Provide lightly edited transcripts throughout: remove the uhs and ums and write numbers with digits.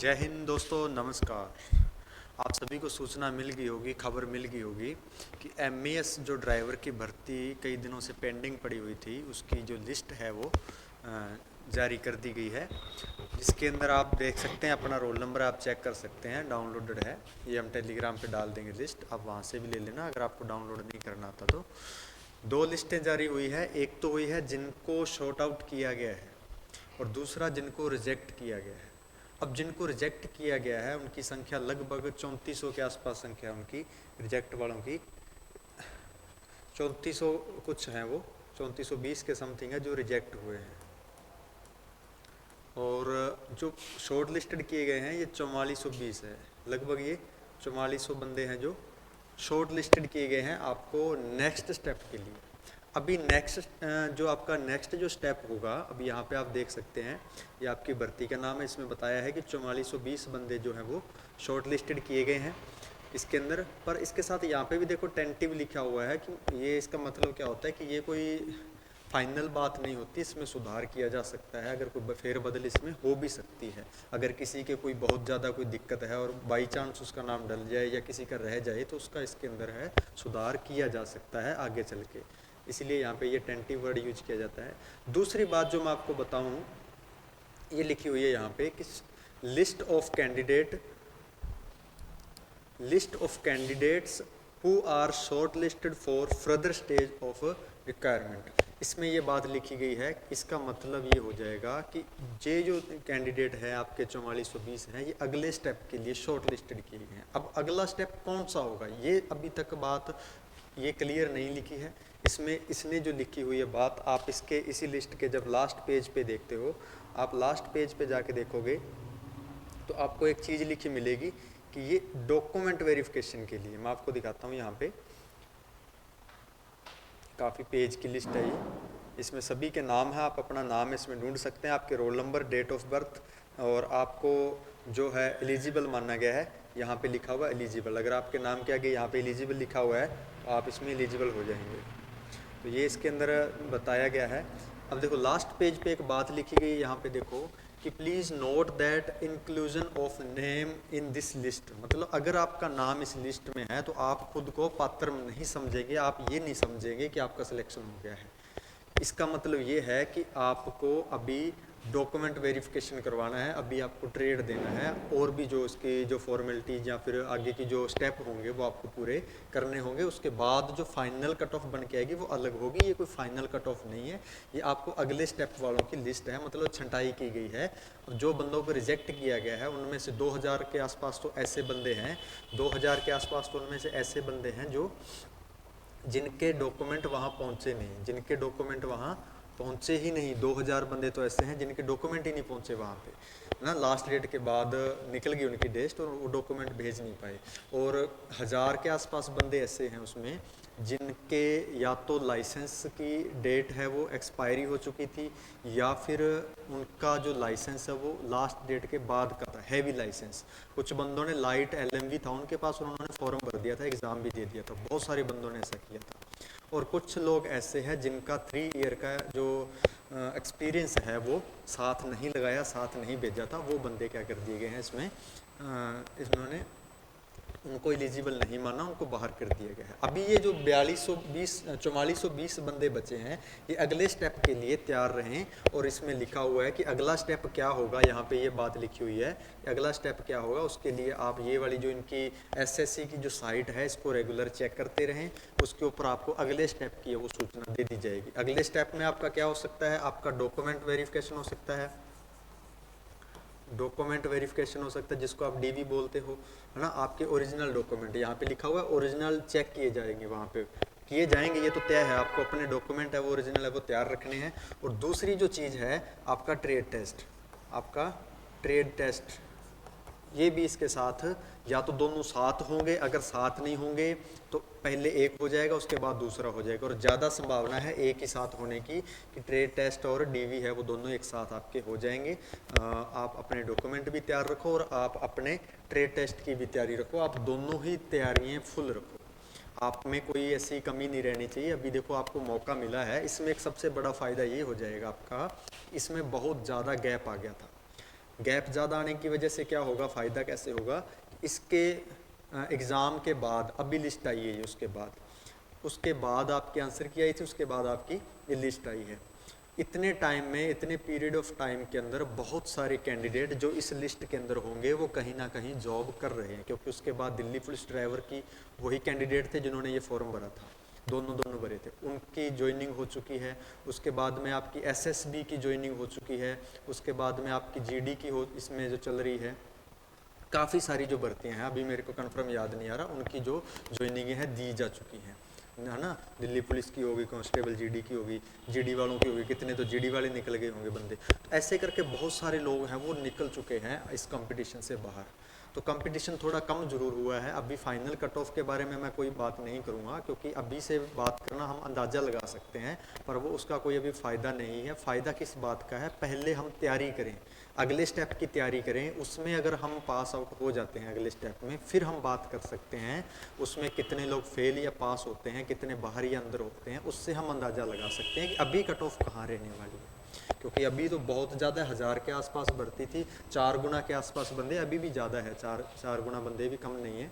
जय हिंद दोस्तों, नमस्कार। आप सभी को सूचना मिल गई होगी, खबर मिल गई होगी कि एमईएस जो ड्राइवर की भर्ती कई दिनों से पेंडिंग पड़ी हुई थी, उसकी जो लिस्ट है वो जारी कर दी गई है। जिसके अंदर आप देख सकते हैं, अपना रोल नंबर आप चेक कर सकते हैं, डाउनलोडेड है। ये हम टेलीग्राम पे डाल देंगे लिस्ट, आप वहाँ से भी ले लेना अगर आपको डाउनलोड नहीं करना आता तो। दो लिस्टें जारी हुई है, एक तो हुई है जिनको शॉर्ट आउट किया गया है और दूसरा जिनको रिजेक्ट किया गया है। अब जिनको रिजेक्ट किया गया है उनकी संख्या लगभग 3400 के आसपास संख्या है उनकी, रिजेक्ट वालों की 3400 कुछ हैं, वो 3420 के समथिंग है जो रिजेक्ट हुए हैं। और जो शॉर्ट लिस्टेड किए गए हैं ये 4420 है, लगभग ये 4400 बंदे हैं जो शॉर्ट लिस्टेड किए गए हैं आपको नेक्स्ट स्टेप के लिए। अभी नेक्स्ट जो आपका नेक्स्ट जो स्टेप होगा, अभी यहाँ पे आप देख सकते हैं, ये आपकी भर्ती का नाम है, इसमें बताया है कि 4420 बंदे जो हैं वो शॉर्ट लिस्टेड किए गए हैं इसके अंदर। पर इसके साथ यहाँ पे भी देखो टेंटिव लिखा हुआ है कि ये इसका मतलब क्या होता है कि ये कोई फाइनल बात नहीं होती, इसमें सुधार किया जा सकता है, अगर कोई फेरबदल इसमें हो भी सकती है। अगर किसी के कोई बहुत ज़्यादा कोई दिक्कत है और बाई चांस उसका नाम डल जाए या किसी का रह जाए तो उसका इसके अंदर है सुधार किया जा सकता है आगे चल के, इसलिए यहाँ पे ये टेंटिव वर्ड यूज किया जाता है। दूसरी बात जो मैं आपको बताऊँ, ये लिखी हुई है यहाँ पे कि list of candidates who are short listed for further stage of requirement. इसमें ये बात लिखी गई है, इसका मतलब ये हो जाएगा कि ये जो कैंडिडेट है आपके 4420 हैं, ये अगले स्टेप के लिए शॉर्ट लिस्टेड किए गए हैं। अब अगला स्टेप कौन सा होगा ये अभी तक बात ये क्लियर नहीं लिखी है। इसमें इसने जो लिखी हुई है बात, आप इसके इसी लिस्ट के जब लास्ट पेज पे देखते हो, आप लास्ट पेज पे जाके देखोगे तो आपको एक चीज़ लिखी मिलेगी कि ये डॉक्यूमेंट वेरिफिकेशन के लिए। मैं आपको दिखाता हूँ, यहाँ पे काफ़ी पेज की लिस्ट है ये, इसमें सभी के नाम है, आप अपना नाम इसमें ढूंढ सकते हैं, आपके roll number, date of birth, और आपको जो है एलिजिबल माना गया है, यहाँ पे लिखा हुआ एलिजिबल। अगर आपके नाम के आगे यहाँ पे एलिजिबल लिखा हुआ है तो आप इसमें एलिजिबल हो जाएंगे। तो ये इसके अंदर बताया गया है। अब देखो लास्ट पेज पे एक बात लिखी गई है, यहाँ पे देखो कि please note that inclusion of name in this list. मतलब अगर आपका नाम इस लिस्ट में है तो आप खुद को पात्र नहीं समझेंगे, आप ये नहीं समझेंगे कि आपका सिलेक्शन हो गया है। इसका मतलब ये है कि आपको अभी डॉक्यूमेंट वेरिफिकेशन करवाना है, अभी आपको ट्रेड देना है, और भी जो उसकी जो फॉर्मेलिटीज या फिर आगे की जो स्टेप होंगे वो आपको पूरे करने होंगे। उसके बाद जो फाइनल कट ऑफ बन के आएगी वो अलग होगी, ये कोई फाइनल कट ऑफ नहीं है, ये आपको अगले स्टेप वालों की लिस्ट है, मतलब छंटाई की गई है। जो बंदों को रिजेक्ट किया गया है उनमें से 2000 के आसपास तो ऐसे बंदे हैं, 2000 के आसपास तो उनमें से ऐसे बंदे हैं जो जिनके डॉक्यूमेंट वहाँ पहुँचे नहीं, जिनके डॉक्यूमेंट वहाँ पहुँचे ही नहीं। 2000 बंदे तो ऐसे हैं जिनके डॉक्यूमेंट ही नहीं पहुँचे वहाँ पे ना, लास्ट डेट के बाद निकल गई उनकी डेट और वो डॉक्यूमेंट भेज नहीं पाए। और 1000 के आसपास बंदे ऐसे हैं उसमें जिनके या तो लाइसेंस की डेट है वो एक्सपायरी हो चुकी थी, या फिर उनका जो लाइसेंस है वो लास्ट डेट के बाद का था, हैवी लाइसेंस। कुछ बंदों ने लाइट एलएमवी था उनके पास और उन्होंने फॉर्म भर दिया था, एग्ज़ाम भी दे दिया था, बहुत सारे बंदों ने ऐसा किया था। और कुछ लोग ऐसे हैं जिनका 3 ईयर का जो एक्सपीरियंस है वो साथ नहीं लगाया, साथ नहीं भेजा था, वो बंदे क्या कर दिए गए हैं इसमें, इन्होंने उनको एलिजिबल नहीं माना, उनको बाहर कर दिया गया है। अभी ये जो 4420 बंदे बचे हैं ये अगले स्टेप के लिए तैयार रहें, और इसमें लिखा हुआ है कि अगला स्टेप क्या होगा, यहाँ पे ये बात लिखी हुई है कि अगला स्टेप क्या होगा। उसके लिए आप ये वाली जो इनकी एसएससी की जो साइट है इसको रेगुलर चेक करते रहें, उसके ऊपर आपको अगले स्टेप की वो सूचना दे दी जाएगी। अगले स्टेप में आपका क्या हो सकता है, आपका डॉक्यूमेंट वेरिफिकेशन हो सकता है, डॉक्यूमेंट वेरिफिकेशन हो सकता है जिसको आप डीवी बोलते हो, है ना। आपके ओरिजिनल डॉक्यूमेंट यहाँ पे लिखा हुआ है, ओरिजिनल चेक किए जाएंगे, वहाँ पे किए जाएंगे, ये तो तय है, आपको अपने डॉक्यूमेंट है वो ओरिजिनल है वो तैयार रखने हैं। और दूसरी जो चीज़ है आपका ट्रेड टेस्ट, आपका ट्रेड टेस्ट ये भी इसके साथ, या तो दोनों साथ होंगे, अगर साथ नहीं होंगे तो पहले एक हो जाएगा उसके बाद दूसरा हो जाएगा, और ज़्यादा संभावना है एक ही साथ होने की कि ट्रेड टेस्ट और डीवी है वो दोनों एक साथ आपके हो जाएंगे। आप अपने डॉक्यूमेंट भी तैयार रखो और आप अपने ट्रेड टेस्ट की भी तैयारी रखो, आप दोनों ही तैयारियाँ फुल रखो, आप में कोई ऐसी कमी नहीं रहनी चाहिए। अभी देखो आपको मौका मिला है, इसमें एक सबसे बड़ा फ़ायदा ये हो जाएगा आपका, इसमें बहुत ज़्यादा गैप आ गया था, गैप ज़्यादा आने की वजह से क्या होगा, फ़ायदा कैसे होगा, इसके एग्ज़ाम के बाद अभी लिस्ट आई है, उसके बाद आपके आंसर की आई थी, उसके बाद आपकी ये लिस्ट आई है। इतने टाइम में, इतने पीरियड ऑफ टाइम के अंदर बहुत सारे कैंडिडेट जो इस लिस्ट के अंदर होंगे वो कहीं ना कहीं जॉब कर रहे हैं, क्योंकि उसके बाद दिल्ली पुलिस ड्राइवर की वही कैंडिडेट थे जिन्होंने ये फॉर्म भरा था, दोनों भरे थे, उनकी ज्वाइनिंग हो चुकी है। उसके बाद में आपकी एसएसबी की ज्वाइनिंग हो चुकी है। उसके बाद में आपकी जीडी की हो, इसमें जो चल रही है, काफ़ी सारी जो भर्तियां हैं, अभी मेरे को कंफर्म याद नहीं आ रहा, उनकी जो ज्वाइनिंग है दी जा चुकी हैं, है ना। दिल्ली पुलिस की होगी, कांस्टेबल जीडी की होगी, जीडी वालों की होगी, कितने तो जीडी वाले निकल गए होंगे बंदे। तो ऐसे करके बहुत सारे लोग हैं वो निकल चुके हैं इस कंपटीशन से बाहर। तो कंपटीशन थोड़ा कम जरूर हुआ है। अभी फाइनल कट ऑफ के बारे में मैं कोई बात नहीं करूँगा, क्योंकि अभी से बात करना हम अंदाज़ा लगा सकते हैं, पर वो उसका कोई अभी फ़ायदा नहीं है। फ़ायदा किस बात का है, पहले हम तैयारी करें, अगले स्टेप की तैयारी करें, उसमें अगर हम पास आउट हो जाते हैं अगले स्टेप में, फिर हम बात कर सकते हैं उसमें कितने लोग फेल या पास होते हैं, कितने बाहर या अंदर होते हैं, उससे हम अंदाज़ा लगा सकते हैं कि अभी कट ऑफ कहाँ रहने वाली है। क्योंकि अभी तो बहुत ज़्यादा, 1000 के आसपास भर्ती थी, 4 गुना के आसपास बंदे, अभी भी ज़्यादा है, चार गुना बंदे भी कम नहीं है,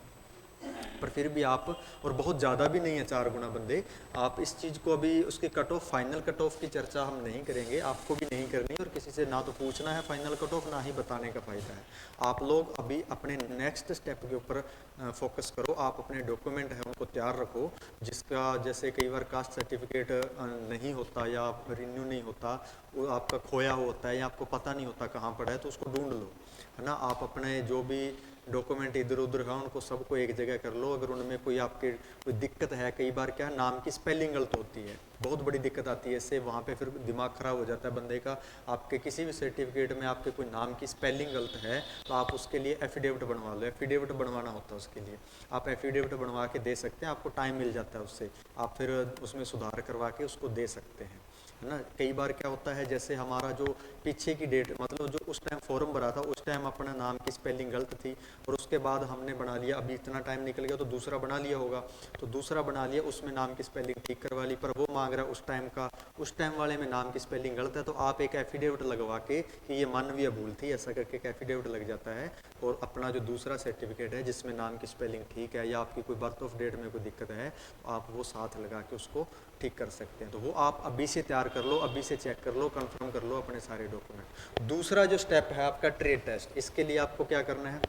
पर फिर भी आप, और बहुत ज़्यादा भी नहीं है 4 गुना बंदे, आप इस चीज़ को अभी उसके cut off, final cut off की चर्चा हम नहीं करेंगे, आपको भी नहीं करनी, और किसी से ना तो पूछना है फाइनल कट ऑफ, ना ही बताने का फ़ायदा है। आप लोग अभी अपने नेक्स्ट स्टेप के ऊपर फोकस करो, आप अपने डॉक्यूमेंट है उनको तैयार रखो, जिसका जैसे कई बार कास्ट सर्टिफिकेट नहीं होता या रिन्यू नहीं होता, वो आपका खोया होता है या आपको पता नहीं होता कहाँ पड़ा है, तो उसको ढूंढ लो, है ना। आप अपने जो भी डॉक्यूमेंट इधर उधर है उनको सबको एक जगह कर लो। अगर उनमें कोई आपके कोई दिक्कत है, कई बार क्या नाम की स्पेलिंग गलत होती है, बहुत बड़ी दिक्कत आती है, इससे वहाँ पे फिर दिमाग ख़राब हो जाता है बंदे का। आपके किसी भी सर्टिफिकेट में आपके कोई नाम की स्पेलिंग गलत है, तो आप उसके लिए एफिडेविट बनवा लो, एफिडेविट बनवाना होता है उसके लिए, आप एफिडेविट बनवा के दे सकते हैं, आपको टाइम मिल जाता है उससे, आप फिर उसमें सुधार करवा के उसको दे सकते हैं, है ना। कई बार क्या होता है, जैसे हमारा जो पीछे की डेट, मतलब जो उस टाइम फॉर्म भरा था उस टाइम अपना नाम की स्पेलिंग गलत थी, और उसके बाद हमने बना लिया, अभी इतना टाइम निकल गया तो दूसरा बना लिया होगा, तो दूसरा बना लिया, उसमें नाम की स्पेलिंग ठीक करवा ली, पर वो मांग रहा है उस टाइम का, उस टाइम वाले में नाम की स्पेलिंग गलत है, तो आप एक एफिडेविट लगवा के कि ये मानवीय भूल थी, ऐसा करके एक एफिडेविट लग जाता है, और अपना जो दूसरा सर्टिफिकेट है जिसमें नाम की स्पेलिंग ठीक है, या आपकी कोई बर्थ ऑफ डेट में कोई दिक्कत है, तो आप वो साथ लगा के उसको ठीक कर सकते हैं। तो वो आप अभी से तैयार कर लो, अभी से चेक कर लो, कंफर्म कर लो अपने सारे डॉक्यूमेंट। दूसरा जो स्टेप है आपका ट्रेड टेस्ट, इसके लिए आपको क्या करना है।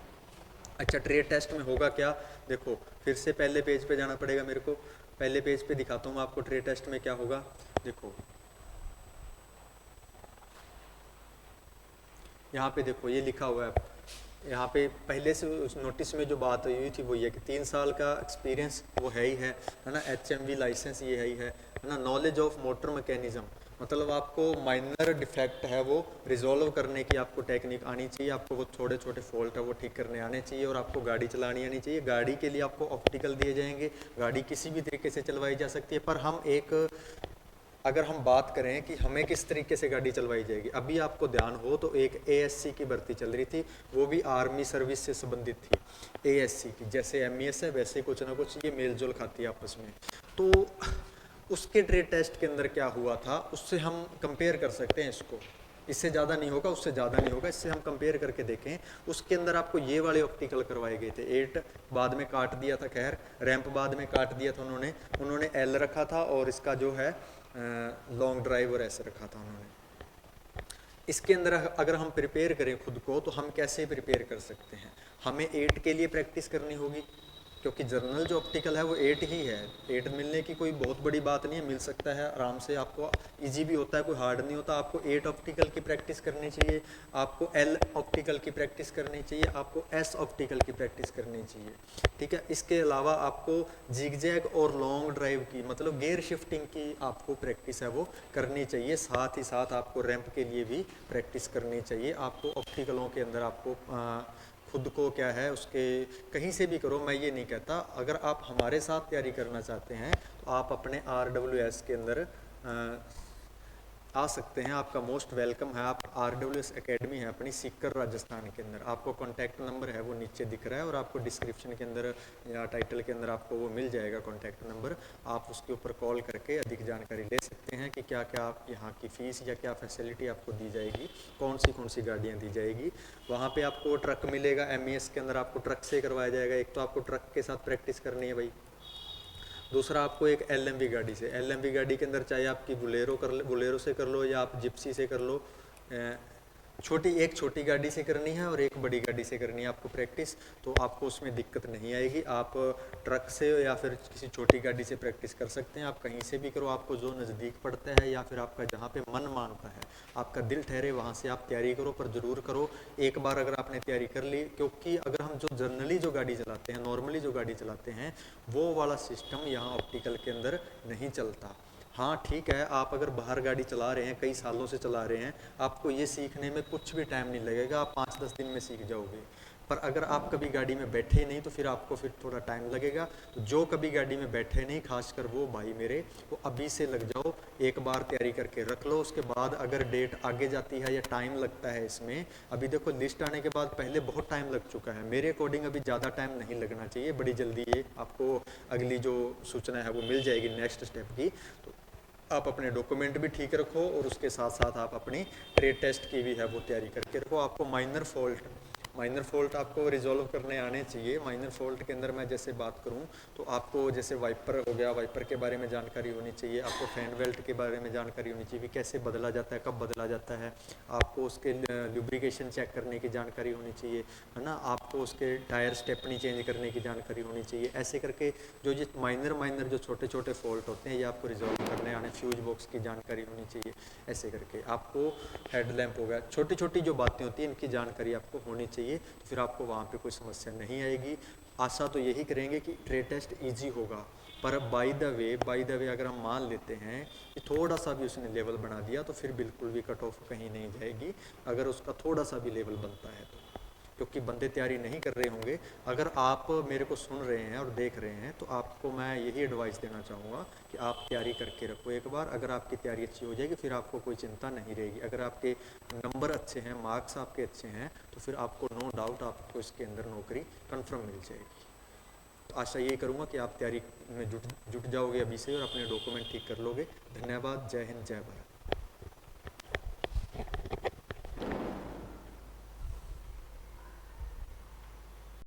अच्छा, ट्रेड टेस्ट में होगा क्या, देखो फिर से पहले पेज पे जाना पड़ेगा मेरे को, पहले पेज पे दिखाता हूँ आपको ट्रेड टेस्ट में क्या होगा। देखो यहाँ पे देखो ये लिखा हुआ है, यहाँ पे पहले से उस नोटिस में जो बात हुई थी वो ये कि 3 साल का एक्सपीरियंस वो है ही है ना, HMV लाइसेंस ये है ही है ना। नॉलेज ऑफ मोटर मैकेनिज्म, मतलब आपको माइनर डिफेक्ट है वो रिजॉल्व करने की आपको टेक्निक आनी चाहिए, आपको वो छोटे छोटे फॉल्ट है वो ठीक करने आने चाहिए, और आपको गाड़ी चलानी आनी चाहिए। गाड़ी के लिए आपको ऑप्टिकल दिए जाएंगे, गाड़ी किसी भी तरीके से चलवाई जा सकती है, पर हम एक, अगर हम बात करें कि हमें किस तरीके से गाड़ी चलवाई जाएगी, अभी आपको ध्यान हो तो एक ASC की भर्ती चल रही थी, वो भी आर्मी सर्विस से संबंधित थी। ASC की जैसे MES है वैसे कुछ ना कुछ ये मेल जोल खाती है आपस में। तो उसके ट्रेड टेस्ट के अंदर क्या हुआ था, उससे हम कंपेयर कर सकते हैं इसको, इससे ज़्यादा नहीं होगा, उससे ज़्यादा नहीं होगा, इससे हम कंपेयर करके देखें। उसके अंदर आपको ये वाले ऑप्टिकल करवाए गए थे, 8 बाद में काट दिया था, खैर रैंप बाद में काट दिया था उन्होंने L रखा था, और इसका जो है लॉन्ग ड्राइव और ऐसे रखा था उन्होंने। इसके अंदर अगर हम प्रिपेयर करें खुद को, तो हम कैसे प्रिपेयर कर सकते हैं, हमें 8 के लिए प्रैक्टिस करनी होगी, क्योंकि जर्नल जो ऑप्टिकल है वो 8 ही है। 8 मिलने की कोई बहुत बड़ी बात नहीं है, मिल सकता है आराम से, आपको इजी भी होता है, कोई हार्ड नहीं होता। आपको 8 ऑप्टिकल की प्रैक्टिस करनी चाहिए, आपको L ऑप्टिकल की प्रैक्टिस करनी चाहिए, आपको S ऑप्टिकल की प्रैक्टिस करनी चाहिए, ठीक है। इसके अलावा आपको जिगजैग और लॉन्ग ड्राइव की, मतलब गियर शिफ्टिंग की आपको प्रैक्टिस है वो करनी चाहिए। साथ ही साथ आपको रैंप के लिए भी प्रैक्टिस करनी चाहिए। आपको ऑप्टिकलों के अंदर आपको खुद को क्या है उसके, कहीं से भी करो, मैं ये नहीं कहता। अगर आप हमारे साथ तैयारी करना चाहते हैं तो आप अपने RWS के अंदर आ सकते हैं, आपका मोस्ट वेलकम है। आप RWS एकेडमी है अपनी सीकर राजस्थान के अंदर, आपको कॉन्टैक्ट नंबर है वो नीचे दिख रहा है और आपको डिस्क्रिप्शन के अंदर या टाइटल के अंदर आपको वो मिल जाएगा कॉन्टैक्ट नंबर। आप उसके ऊपर कॉल करके अधिक जानकारी ले सकते हैं कि क्या क्या आप यहाँ की फ़ीस या क्या फैसिलिटी आपको दी जाएगी, कौन सी गाड़ियाँ दी जाएगी। वहाँ पे आपको ट्रक मिलेगा, MES के अंदर आपको ट्रक से करवाया जाएगा। एक तो आपको ट्रक के साथ प्रैक्टिस करनी है भाई, दूसरा आपको एक LMV गाड़ी से, LMV गाड़ी के अंदर चाहे आपकी बुलेरो से कर लो या आप जिप्सी से कर लो, एक छोटी गाड़ी से करनी है और एक बड़ी गाड़ी से करनी है आपको प्रैक्टिस, तो आपको उसमें दिक्कत नहीं आएगी। आप ट्रक से या फिर किसी छोटी गाड़ी से प्रैक्टिस कर सकते हैं, आप कहीं से भी करो, आपको जो नज़दीक पड़ता है या फिर आपका जहाँ पे मन मानता है, आपका दिल ठहरे, वहाँ से आप तैयारी करो, पर ज़रूर करो एक बार अगर आपने तैयारी कर ली। क्योंकि अगर हम जो जनरली जो गाड़ी चलाते हैं, नॉर्मली जो गाड़ी चलाते हैं, वो वाला सिस्टम यहाँ ऑप्टिकल के अंदर नहीं चलता। हाँ ठीक है, आप अगर बाहर गाड़ी चला रहे हैं, कई सालों से चला रहे हैं, आपको ये सीखने में कुछ भी टाइम नहीं लगेगा, आप 5-10 दिन में सीख जाओगे। पर अगर आप कभी गाड़ी में बैठे नहीं तो फिर आपको फिर थोड़ा टाइम लगेगा। तो जो कभी गाड़ी में बैठे नहीं, खासकर वो भाई मेरे, वो अभी से लग जाओ, एक बार तैयारी करके रख लो। उसके बाद अगर डेट आगे जाती है या टाइम लगता है इसमें, अभी देखो लिस्ट आने के बाद पहले बहुत टाइम लग चुका है, मेरे अकॉर्डिंग अभी ज़्यादा टाइम नहीं लगना चाहिए, बड़ी जल्दी ये आपको अगली जो सूचना है वो मिल जाएगी नेक्स्ट स्टेप की। तो आप अपने डॉक्यूमेंट भी ठीक रखो और उसके साथ साथ आप अपनी ट्रेड टेस्ट की भी है वो तैयारी करके रखो। आपको माइनर फॉल्ट आपको रिजॉल्व करने आने चाहिए। माइनर फॉल्ट के अंदर मैं जैसे बात करूं तो आपको जैसे वाइपर हो गया, वाइपर के बारे में जानकारी होनी चाहिए, आपको फैन बेल्ट के बारे में जानकारी होनी चाहिए, कैसे बदला जाता है, कब बदला जाता है, आपको उसके लुब्रिकेशन चेक करने की जानकारी होनी चाहिए, है ना, आपको उसके टायर स्टेपनी चेंज करने की जानकारी होनी चाहिए। ऐसे करके जो ये माइनर जो छोटे छोटे फॉल्ट होते हैं ये आपको रिजॉल्व करने आने, फ्यूज बॉक्स की जानकारी होनी चाहिए। ऐसे करके आपको हेडलैम्प हो गया, छोटी छोटी जो बातें होती हैं इनकी जानकारी आपको होनी चाहिए, तो फिर आपको वहाँ पे कोई समस्या नहीं आएगी। आशा तो यही करेंगे कि ट्रेड टेस्ट इजी होगा, पर बाय द वे अगर हम मान लेते हैं कि थोड़ा सा भी उसने लेवल बना दिया तो फिर बिल्कुल भी कट ऑफ कहीं नहीं जाएगी, अगर उसका थोड़ा सा भी लेवल बनता है तो। क्योंकि बंदे तैयारी नहीं कर रहे होंगे। अगर आप मेरे को सुन रहे हैं और देख रहे हैं तो आपको मैं यही एडवाइस देना चाहूँगा कि आप तैयारी करके रखो एक बार। अगर आपकी तैयारी अच्छी हो जाएगी फिर आपको कोई चिंता नहीं रहेगी। अगर आपके नंबर अच्छे हैं, मार्क्स आपके अच्छे हैं, तो फिर आपको नो डाउट आपको इसके अंदर नौकरी कन्फर्म मिल जाएगी। तो आशा यही करूँगा कि आप तैयारी में जुट जाओगे अभी से और अपने डॉक्यूमेंट ठीक कर लोगे। धन्यवाद। जय हिंद, जय भारत।